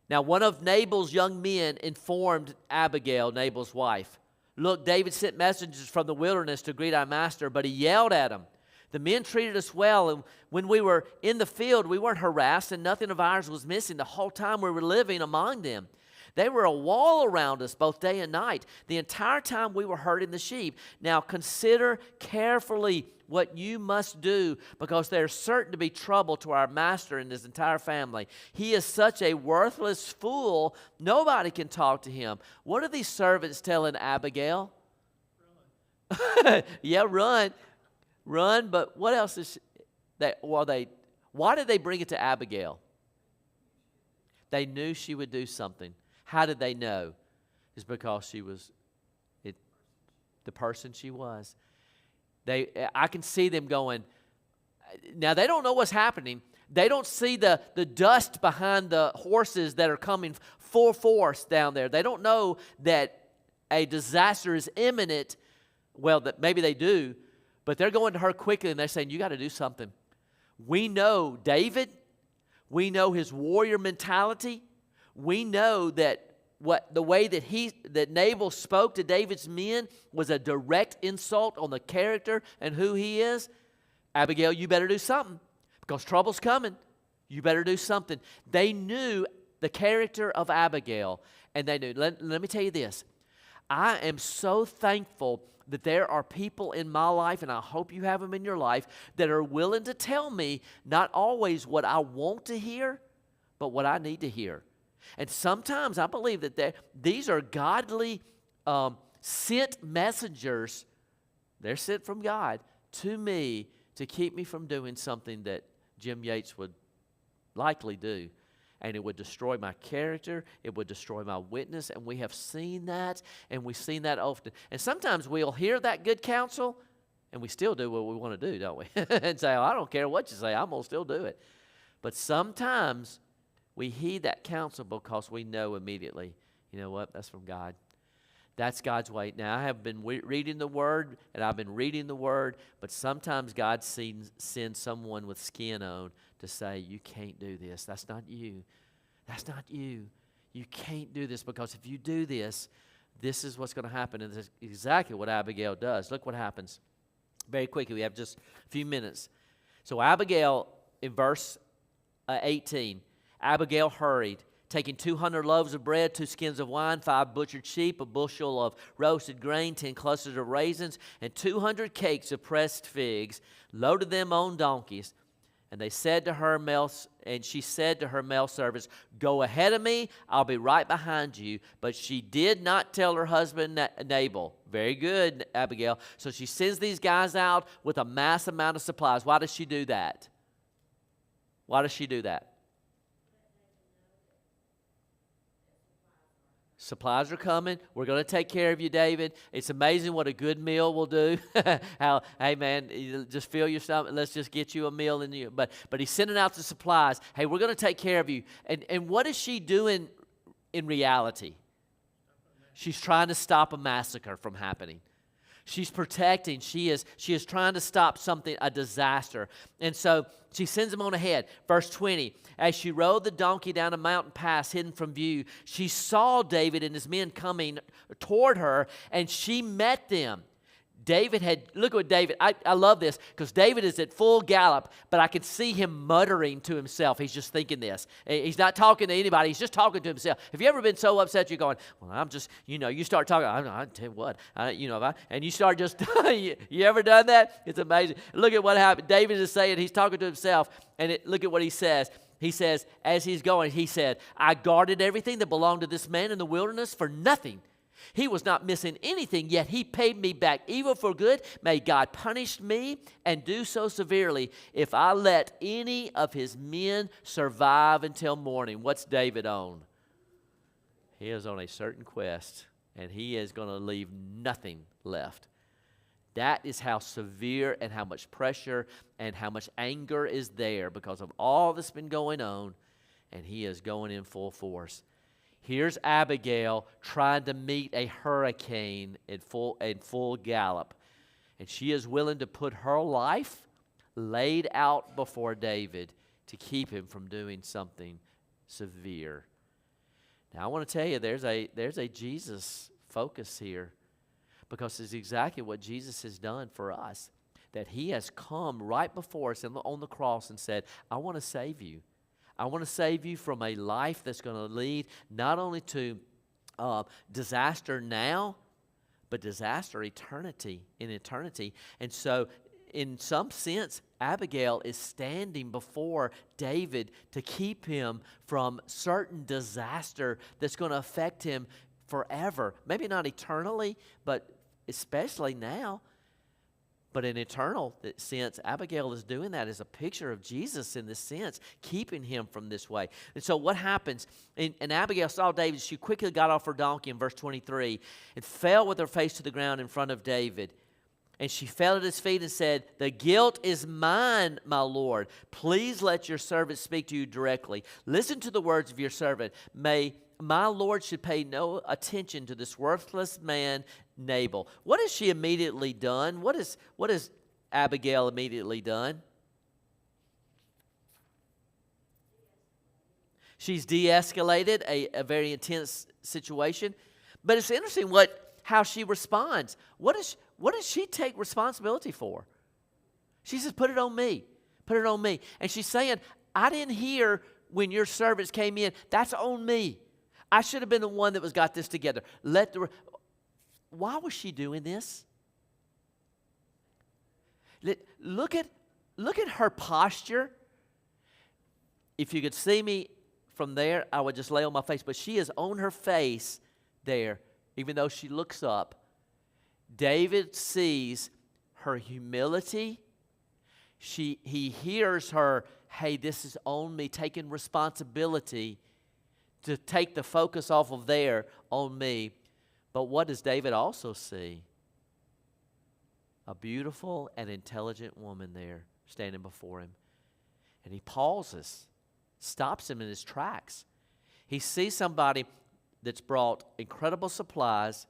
Now one of Nabal's young men informed Abigail, Nabal's wife, look, David sent messengers from the wilderness to greet our master, but he yelled at them. The men treated us well, and when we were in the field, we weren't harassed, and nothing of ours was missing the whole time we were living among them. They were a wall around us both day and night, the entire time we were herding the sheep. Now consider carefully what you must do, because there's certain to be trouble to our master and his entire family. He is such a worthless fool, nobody can talk to him. What are these servants telling Abigail? Run. Yeah, run. Run, but what else is why did they bring it to Abigail? They knew she would do something. How did they know? It's because she was the person she was. I can see them going. Now, they don't know what's happening. They don't see the dust behind the horses that are coming full force down there. They don't know that a disaster is imminent. Well, that maybe they do, but they're going to her quickly and they're saying, you got to do something. We know David. We know his warrior mentality. We know that the way that Nabal spoke to David's men was a direct insult on the character and who he is. Abigail, you better do something because trouble's coming. You better do something. They knew the character of Abigail, and they knew. Let me tell you this. I am so thankful that there are people in my life, and I hope you have them in your life, that are willing to tell me not always what I want to hear, but what I need to hear. And sometimes I believe that these are godly sent messengers. They're sent from God to me to keep me from doing something that Jim Yates would likely do. And it would destroy my character. It would destroy my witness. And we have seen that, and we've seen that often. And sometimes we'll hear that good counsel, and we still do what we want to do, don't we? And say, oh, I don't care what you say. I'm going to still do it. But sometimes we heed that counsel because we know immediately, you know what, that's from God. That's God's way. Now, I have been reading the Word, and I've been reading the Word, but sometimes God sends someone with skin on to say, you can't do this. That's not you. That's not you. You can't do this because if you do this, this is what's going to happen. And this is exactly what Abigail does. Look what happens. Very quickly, we have just a few minutes. So Abigail, in verse 18, Abigail hurried, taking 200 loaves of bread, 2 skins of wine, 5 butchered sheep, a bushel of roasted grain, 10 clusters of raisins, and 200 cakes of pressed figs, loaded them on donkeys. And they said to her she said to her male servants, go ahead of me, I'll be right behind you. But she did not tell her husband Nabal. Very good, Abigail. So she sends these guys out with a mass amount of supplies. Why does she do that? Why does she do that? Supplies are coming. We're going to take care of you, David. It's amazing what a good meal will do. How, hey, man, you just fill your stomach. Let's just get you a meal. But he's sending out the supplies. Hey, we're going to take care of you. And what is she doing in reality? She's trying to stop a massacre from happening. She's protecting. She is trying to stop something, a disaster. And so she sends them on ahead. Verse 20, as she rode the donkey down a mountain pass hidden from view, she saw David and his men coming toward her, and she met them. Look at what David, I love this, because David is at full gallop, but I can see him muttering to himself. He's just thinking this. He's not talking to anybody. He's just talking to himself. Have you ever been so upset you're going, well, I'm just, you start talking, I tell you what, and you start just, you ever done that? It's amazing. Look at what happened. David is saying, he's talking to himself, and look at what he says. He says, as he's going, he said, I guarded everything that belonged to this man in the wilderness for nothing. He was not missing anything, yet he paid me back evil for good. May God punish me and do so severely if I let any of his men survive until morning. What's David on? He is on a certain quest, and he is going to leave nothing left. That is how severe and how much pressure and how much anger is there because of all that's been going on, and he is going in full force. Here's Abigail trying to meet a hurricane in full gallop. And she is willing to put her life laid out before David to keep him from doing something severe. Now, I want to tell you, there's a Jesus focus here, because it's exactly what Jesus has done for us, that he has come right before us on the cross and said, I want to save you. I want to save you from a life that's going to lead not only to disaster now, but disaster in eternity. And so, in some sense, Abigail is standing before David to keep him from certain disaster that's going to affect him forever. Maybe not eternally, but especially now. But in eternal sense, Abigail is doing that as a picture of Jesus in this sense, keeping him from this way. And so what happens, and Abigail saw David, she quickly got off her donkey in verse 23 and fell with her face to the ground in front of David. And she fell at his feet and said, "The guilt is mine, my Lord. Please let your servant speak to you directly. Listen to the words of your servant. May my Lord should pay no attention to this worthless man, Nabal." What has she immediately done? What has Abigail immediately done? She's de-escalated a very intense situation. But it's interesting how she responds. What does she take responsibility for? She says, "Put it on me. Put it on me." And she's saying, "I didn't hear when your servants came in. That's on me. I should have been the one that got this together." Why was she doing this? Look at her posture. If you could see me from there, I would just lay on my face. But she is on her face there, even though she looks up. David sees her humility. He hears her, "Hey, this is on me," taking responsibility to take the focus off of there on me. But what does David also see? A beautiful and intelligent woman there standing before him. And he pauses, stops him in his tracks. He sees somebody that's brought incredible supplies.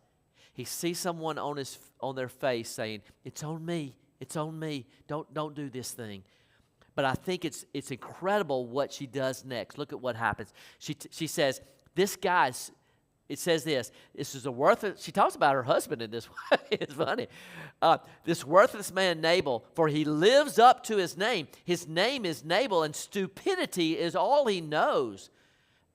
He sees someone on their face saying, "It's on me. It's on me. Don't do this thing." But I think it's incredible what she does next. Look at what happens. She says, "This guy's." It says this is a worthless, she talks about her husband in this way. It's funny. "This worthless man Nabal, for he lives up to his name. His name is Nabal, and stupidity is all he knows.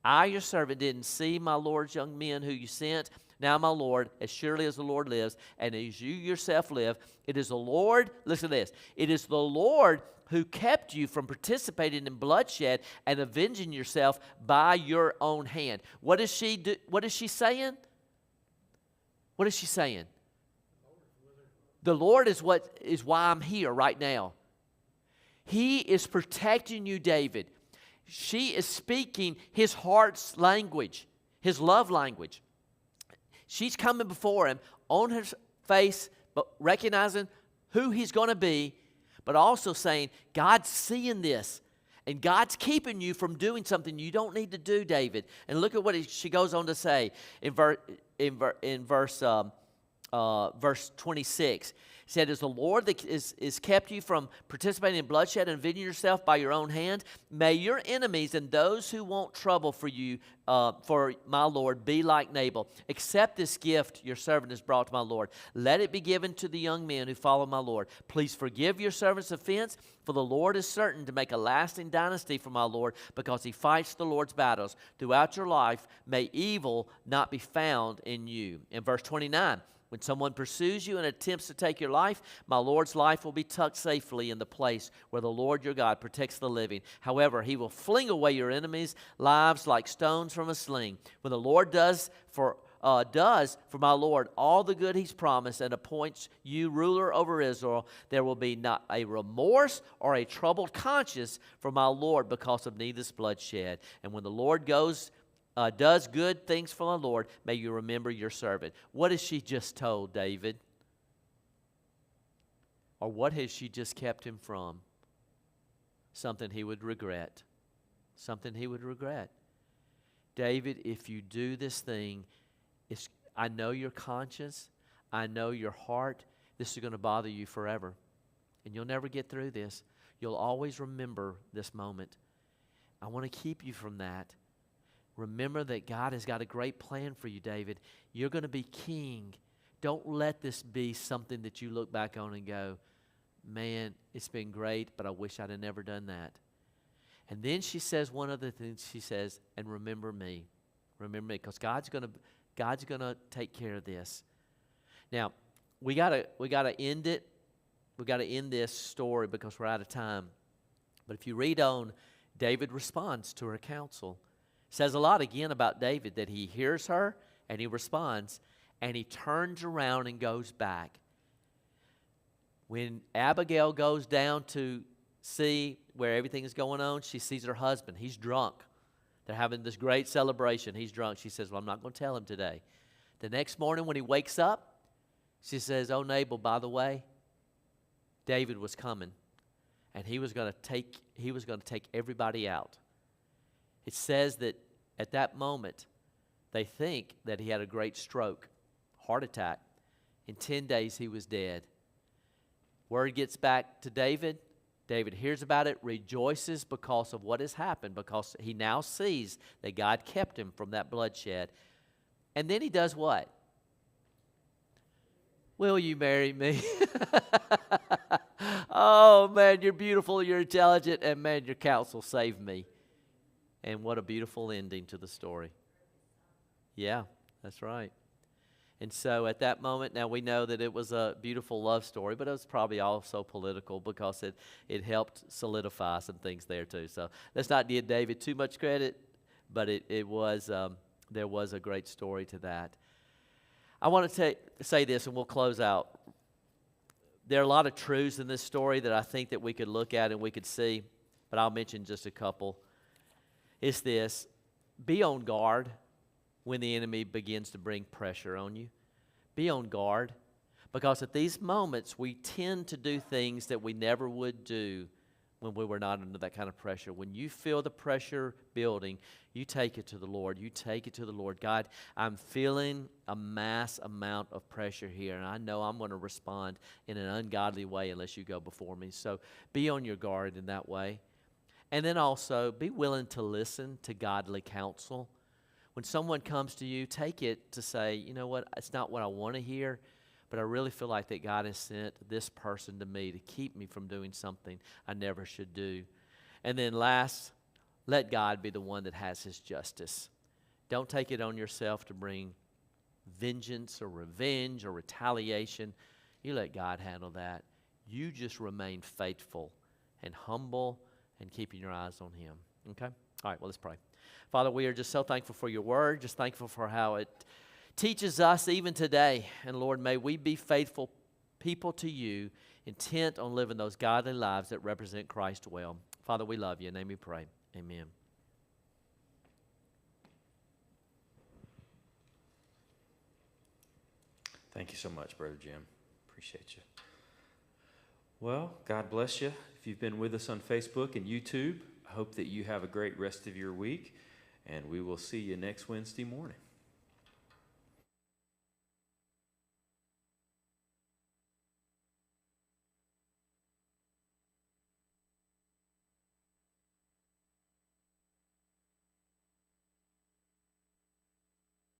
I, your servant, didn't see my Lord's young men who you sent. Now, my Lord, as surely as the Lord lives, and as you yourself live, it is the Lord," listen to this, "it is the Lord who kept you from participating in bloodshed and avenging yourself by your own hand." What does she do? What is she saying? What is she saying? The Lord is why I'm here right now. He is protecting you, David. She is speaking his heart's language, his love language. She's coming before him on her face, but recognizing who he's going to be, but also saying, God's seeing this, and God's keeping you from doing something you don't need to do, David. And look at what she goes on to say in verse 26. He said, "Is the Lord that is kept you from participating in bloodshed and avenging yourself by your own hand? May your enemies and those who want trouble for you, for my Lord, be like Nabal. Accept this gift your servant has brought to my Lord. Let it be given to the young men who follow my Lord. Please forgive your servant's offense, for the Lord is certain to make a lasting dynasty for my Lord, because he fights the Lord's battles. Throughout your life, may evil not be found in you." In verse 29, "When someone pursues you and attempts to take your life, my Lord's life will be tucked safely in the place where the Lord your God protects the living. However, he will fling away your enemies' lives like stones from a sling. When the Lord does for my Lord all the good he's promised and appoints you ruler over Israel, there will be not a remorse or a troubled conscience for my Lord because of needless bloodshed. And when the Lord does good things for the Lord, may you remember your servant." What has she just told David? Or what has she just kept him from? Something he would regret. Something he would regret. David, if you do this thing, I know your conscience, I know your heart, this is going to bother you forever. And you'll never get through this. You'll always remember this moment. I want to keep you from that. Remember that God has got a great plan for you, David. You're going to be king. Don't let this be something that you look back on and go, "Man, it's been great, but I wish I'd have never done that." And then she says one other thing. She says, "And remember me. Remember me," because God's going to take care of this. Now, we gotta end it. We got to end this story because we're out of time. But if you read on, David responds to her counsel. Says a lot again about David, that he hears her and he responds, and he turns around and goes back. When Abigail goes down to see where everything is going on, she sees her husband. He's drunk. They're having this great celebration. He's drunk. She says, "Well, I'm not going to tell him today." The next morning when he wakes up, she says, "Oh, Nabal, by the way, David was coming, and he was going to take everybody out. It says that at that moment, they think that he had a great stroke, heart attack. In 10 days, he was dead. Word gets back to David. David hears about it, rejoices because of what has happened, because he now sees that God kept him from that bloodshed. And then he does what? Will you marry me? Oh, man, you're beautiful, you're intelligent, and man, your counsel saved me. And what a beautiful ending to the story. Yeah, that's right. And so at that moment, now we know that it was a beautiful love story, but it was probably also political because it helped solidify some things there too. So let's not give David too much credit, but it was there was a great story to that. I want to say this, and we'll close out. There are a lot of truths in this story that I think that we could look at and we could see, but I'll mention just a couple. It's this: be on guard when the enemy begins to bring pressure on you. Be on guard, because at these moments we tend to do things that we never would do when we were not under that kind of pressure. When you feel the pressure building, you take it to the Lord. You take it to the Lord. God, I'm feeling a mass amount of pressure here, and I know I'm going to respond in an ungodly way unless you go before me. So be on your guard in that way. And then also be willing to listen to godly counsel. When someone comes to you, take it to say, you know what, it's not what I want to hear, but I really feel like that God has sent this person to me to keep me from doing something I never should do. And then last, let God be the one that has his justice. Don't take it on yourself to bring vengeance or revenge or retaliation. You let God handle that. You just remain faithful and humble and keeping your eyes on him. Okay? All right, well, let's pray. Father, we are just so thankful for your word, just thankful for how it teaches us even today. And Lord, may we be faithful people to you, intent on living those godly lives that represent Christ well. Father, we love you. In your name we pray. Amen. Thank you so much, Brother Jim. Appreciate you. Well, God bless you. If you've been with us on Facebook and YouTube, I hope that you have a great rest of your week, and we will see you next Wednesday morning.